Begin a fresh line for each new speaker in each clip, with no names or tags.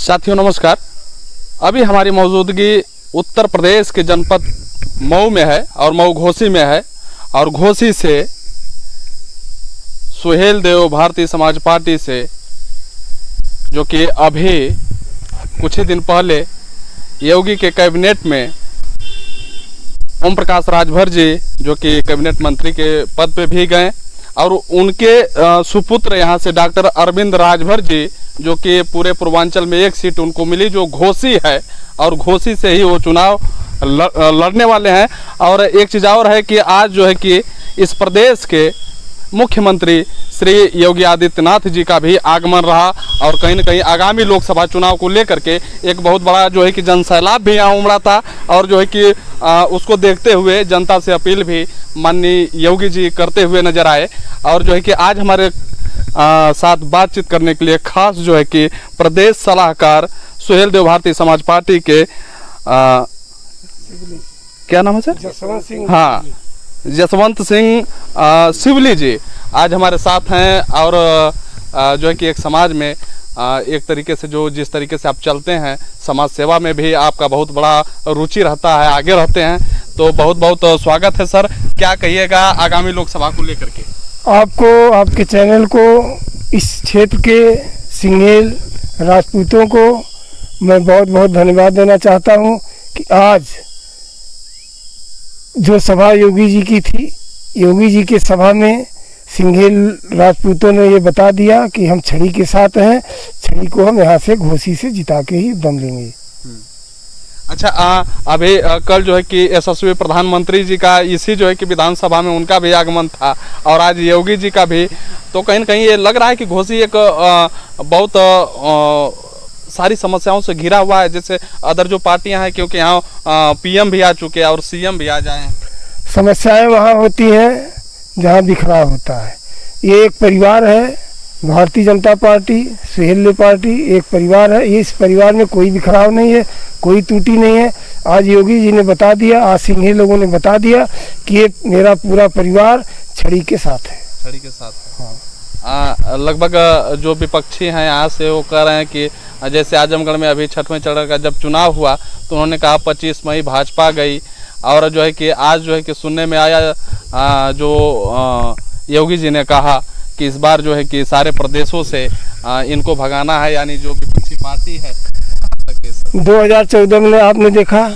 साथियों नमस्कार। अभी हमारी मौजूदगी उत्तर प्रदेश के जनपद मऊ में है और मऊ घोसी में है और घोसी से सुहेल देव भारतीय समाज पार्टी से जो कि अभी कुछ ही दिन पहले योगी के कैबिनेट में ओम प्रकाश राजभर जी जो कि कैबिनेट मंत्री के पद पे भी गए और उनके सुपुत्र यहाँ से डॉक्टर अरविंद राजभर जी जो कि पूरे पूर्वांचल में एक सीट उनको मिली जो घोसी है और घोसी से ही वो चुनाव लड़ने वाले हैं। और एक चीज़ और है कि आज जो है कि इस प्रदेश के मुख्यमंत्री श्री योगी आदित्यनाथ जी का भी आगमन रहा और कहीं न कहीं आगामी लोकसभा चुनाव को लेकर के एक बहुत बड़ा जो है कि जनसैलाब भी यहाँ उमड़ा था और जो है कि उसको देखते हुए जनता से अपील भी माननीय योगी जी करते हुए नजर आए। और जो है कि आज हमारे साथ बातचीत करने के लिए खास जो है कि प्रदेश सलाहकार सुहेल देव भारतीय समाज पार्टी के क्या नाम है सर?
जसवंत सिंह।
हाँ, जसवंत सिंह सिवली जी आज हमारे साथ हैं और जो है कि एक समाज में एक तरीके से जो जिस तरीके से आप चलते हैं समाज सेवा में भी आपका बहुत बड़ा रुचि रहता है, आगे रहते हैं, तो बहुत बहुत स्वागत है सर। क्या कहिएगा आगामी लोकसभा को लेकर के?
आपको, आपके चैनल को, इस क्षेत्र के सिंघेल राजपूतों को मैं बहुत बहुत धन्यवाद देना चाहता हूं कि आज जो सभा योगी जी की थी, योगी जी के सभा में सिंघेल राजपूतों ने ये बता दिया कि हम छड़ी के साथ हैं, छड़ी को हम यहाँ से घोसी से जिता के ही दम लेंगे।
अच्छा, अभी कल जो है कि यशस्वी प्रधानमंत्री जी का इसी जो है कि विधानसभा में उनका भी आगमन था और आज योगी जी का भी, तो कहीं न कहीं ये लग रहा है कि घोसी एक बहुत सारी समस्याओं से घिरा हुआ है जैसे अदर जो पार्टियां हैं, क्योंकि यहाँ पीएम भी आ चुके हैं और सीएम भी आ जाए हैं।
समस्याएं वहाँ होती हैं जहाँ बिखराव होता है। ये एक परिवार है, भारतीय जनता पार्टी, सुहेल पार्टी एक परिवार है। ये इस परिवार में कोई बिखराव नहीं है, कोई त्रुटि नहीं है। आज योगी जी ने बता दिया, आज सिंघेल लोगों ने बता दिया कि ये मेरा पूरा परिवार छड़ी के साथ है।
छड़ी के साथ है। हाँ। लगभग जो विपक्षी हैं यहाँ से वो कह रहे हैं कि जैसे आजमगढ़ में अभी छठवें चरण का जब चुनाव हुआ तो उन्होंने कहा 25 मई भाजपा गई और जो है कि आज जो है कि सुनने में आया जो योगी जी ने कहा कि इस बार जो है कि सारे प्रदेशों से इनको भगाना है, यानी जो विपक्षी पार्टी है।
2014 में आपने देखा,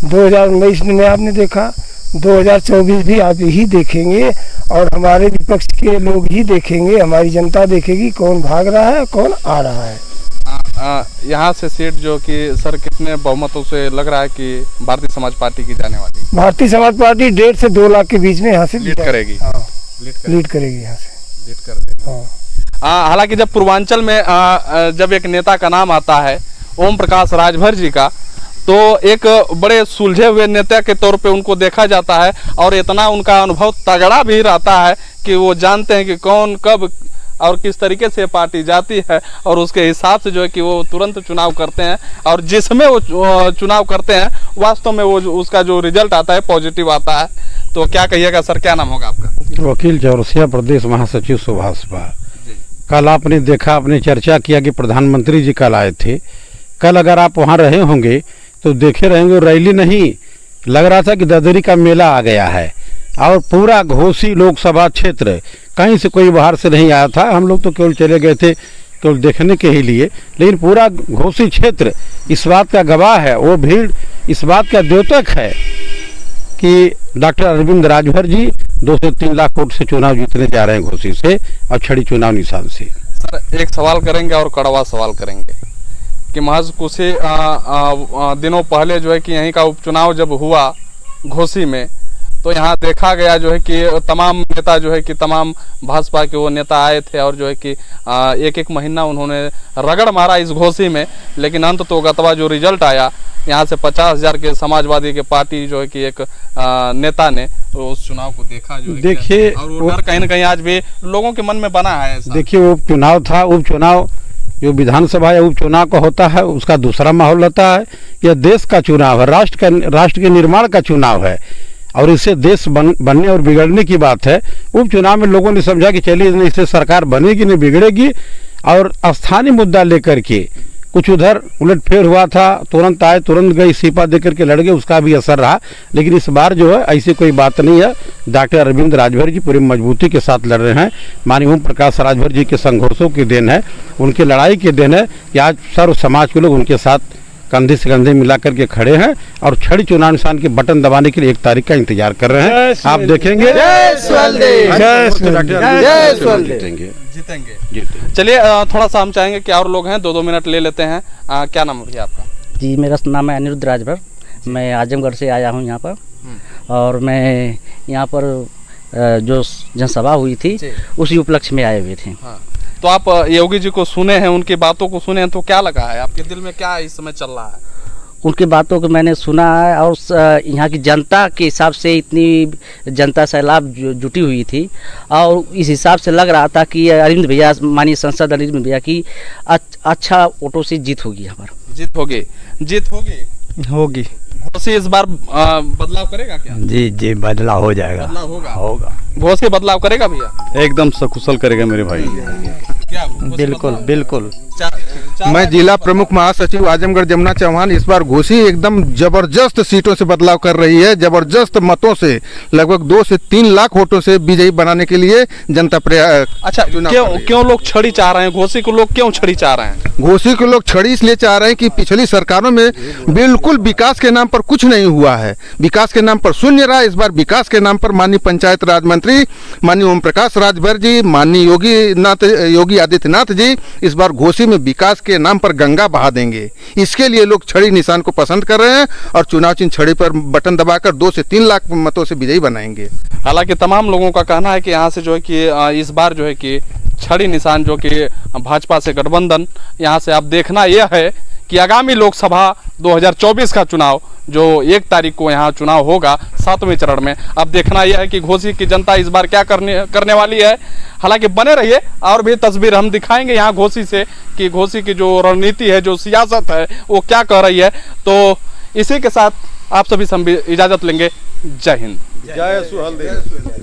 2019 में आपने देखा, 2024 भी आप ही देखेंगे और हमारे विपक्ष के लोग ही देखेंगे, हमारी जनता देखेगी कौन भाग रहा है कौन आ रहा है।
यहाँ से सीट जो कि सर कितने बहुमतों से लग रहा है कि भारतीय समाज पार्टी की जाने वाली?
भारतीय समाज पार्टी 1.5 से 2 लाख के बीच में यहाँ से
लीड करेगी।
हाँ, लीड करेगी यहाँ से,
लीड कर देगी। हाँ। हालांकि जब पूर्वांचल में जब एक नेता का नाम आता है ओम प्रकाश राजभर जी का, तो एक बड़े सुलझे हुए नेता के तौर पे उनको देखा जाता है और इतना उनका अनुभव तगड़ा भी रहता है कि वो जानते हैं कि कौन कब और किस तरीके से पार्टी जाती है और उसके हिसाब से जो है कि वो तुरंत चुनाव करते हैं और जिसमें वो चुनाव करते हैं वास्तव में वो उसका जो रिजल्ट आता है पॉजिटिव आता है। तो क्या कहिएगा सर, क्या नाम होगा आपका?
वकील चौरसिया, प्रदेश महासचिव सुभाषपा। कल आपने देखा, आपने चर्चा किया कि प्रधानमंत्री जी कल आए थे। कल अगर आप वहाँ रहे होंगे तो देखे रहेंगे रैली नहीं, लग रहा था कि ददरी का मेला आ गया है और पूरा घोसी लोकसभा क्षेत्र कहीं से कोई बाहर से नहीं आया था। हम लोग तो केवल चले गए थे केवल देखने के ही लिए, लेकिन पूरा घोसी क्षेत्र इस बात का गवाह है, वो भीड़ इस बात का द्योतक है कि डॉक्टर अरविंद राजभर जी 2 से 3 लाख वोट से चुनाव जीतने जा रहे हैं घोसी से और छड़ी चुनाव निशान से।
सर एक सवाल करेंगे और कड़वा सवाल करेंगे कि महज कुछ दिनों पहले जो है कि यहीं का उपचुनाव जब हुआ घोसी में, तो यहाँ देखा गया जो है कि तमाम नेता जो है कि तमाम भाजपा के वो नेता आए थे और जो है कि एक महीना उन्होंने रगड़ मारा इस घोसी में, लेकिन अंत तो गतवा जो रिजल्ट आया यहाँ से 50,000 के समाजवादी के पार्टी जो है कि एक नेता ने तो उस चुनाव को देखा जो
देखिए,
और वो डर कहीं न कहीं आज भी लोगों के मन में बना है।
देखिए उपचुनाव था, उपचुनाव जो विधानसभा या उपचुनाव का होता है उसका दूसरा माहौल रहता है। यह देश का चुनाव है, राष्ट्र के निर्माण का चुनाव है और इससे देश बनने और बिगड़ने की बात है। उपचुनाव में लोगों ने समझा कि चलिए इससे सरकार बनेगी नहीं बिगड़ेगी और स्थानीय मुद्दा लेकर के कुछ उधर उलटफेर हुआ था, तुरंत आए तुरंत गए, इस्तीफा दे करके लड़ गए, उसका भी असर रहा। लेकिन इस बार जो है ऐसी कोई बात नहीं है। डॉक्टर अरविंद राजभर जी पूरी मजबूती के साथ लड़ रहे हैं। माननीय ओम प्रकाश राजभर जी के संघर्षों की देन है, उनकी लड़ाई की देन है कि आज सर्व समाज के लोग उनके साथ कंधे से कंधे मिला करके खड़े हैं और छड़ी चुनाव निशान के बटन दबाने के लिए 1 तारीख का इंतजार कर रहे हैं। आप देखेंगे
जीतेंगे। चलिए थोड़ा सा हम चाहेंगे कि और लोग हैं, 2-2 मिनट ले लेते हैं। क्या नाम है भैया आपका?
जी मेरा नाम है अनिरुद्ध राजभर। मैं आजमगढ़ से आया हूँ यहाँ पर, और मैं यहाँ पर जो जनसभा हुई थी उसी उपलक्ष्य में आए हुए थे।
हाँ। तो आप योगी जी को सुने हैं, उनकी बातों को सुने हैं, तो क्या लगा है आपके दिल में, क्या इस समय चल रहा है?
उनकी बातों को मैंने सुना है, और यहाँ की जनता के हिसाब से इतनी जनता सैलाब जुटी हुई थी, और इस हिसाब से लग रहा था कि अरविंद भैया, माननीय सांसद अरविंद भैया की अच्छा वोटों से जीत होगी। यहाँ पर
जीत होगी। घोसी इस बार बदलाव करेगा क्या?
जी बदलाव हो जाएगा।
बदलाव होगा। घोसी बदलाव करेगा भैया?
एकदम सकुशल करेगा मेरे भाई।
क्या?
बिल्कुल।
मैं जिला प्रमुख महासचिव आजमगढ़ जमुना चौहान। इस बार घोसी एकदम जबरदस्त सीटों से बदलाव कर रही है, जबरदस्त मतों से, लगभग 2 से 3 लाख वोटों से विजयी बनाने के लिए जनता प्रयास।
अच्छा, क्यों लोग छड़ी चाह रहे हैं? घोसी को लोग क्यों छड़ी चाह रहे हैं?
घोसी को लोग छड़ी इसलिए चाह रहे हैं कि पिछली सरकारों में बिल्कुल विकास के नाम पर कुछ नहीं हुआ है, विकास के नाम पर शून्य रहा। इस बार विकास के नाम पर माननीय पंचायत राज मंत्री माननीय ओम प्रकाश राजभर जी, माननीय योगी आदित्यनाथ जी इस बार घोसी में विकास के नाम पर गंगा बहा देंगे। इसके लिए लोग छड़ी निशान को पसंद कर रहे हैं और चुनाव चिन्ह छड़ी पर बटन दबाकर 2 से 3 लाख मतों से विजयी बनाएंगे।
हालांकि तमाम लोगों का कहना है कि यहाँ से जो है कि इस बार जो है कि छड़ी निशान जो कि भाजपा से गठबंधन, यहाँ से आप देखना यह है कि आगामी लोकसभा 2024 का चुनाव जो 1 तारीख को यहाँ चुनाव होगा 7वें चरण में, अब देखना यह है कि घोसी की जनता इस बार क्या करने वाली है। हालांकि बने रहिए, और भी तस्वीर हम दिखाएंगे यहाँ घोसी से कि घोसी की जो रणनीति है, जो सियासत है, वो क्या कह रही है। तो इसी के साथ आप सभी इजाजत लेंगे। जय हिंद।
जय सुहेलदेव।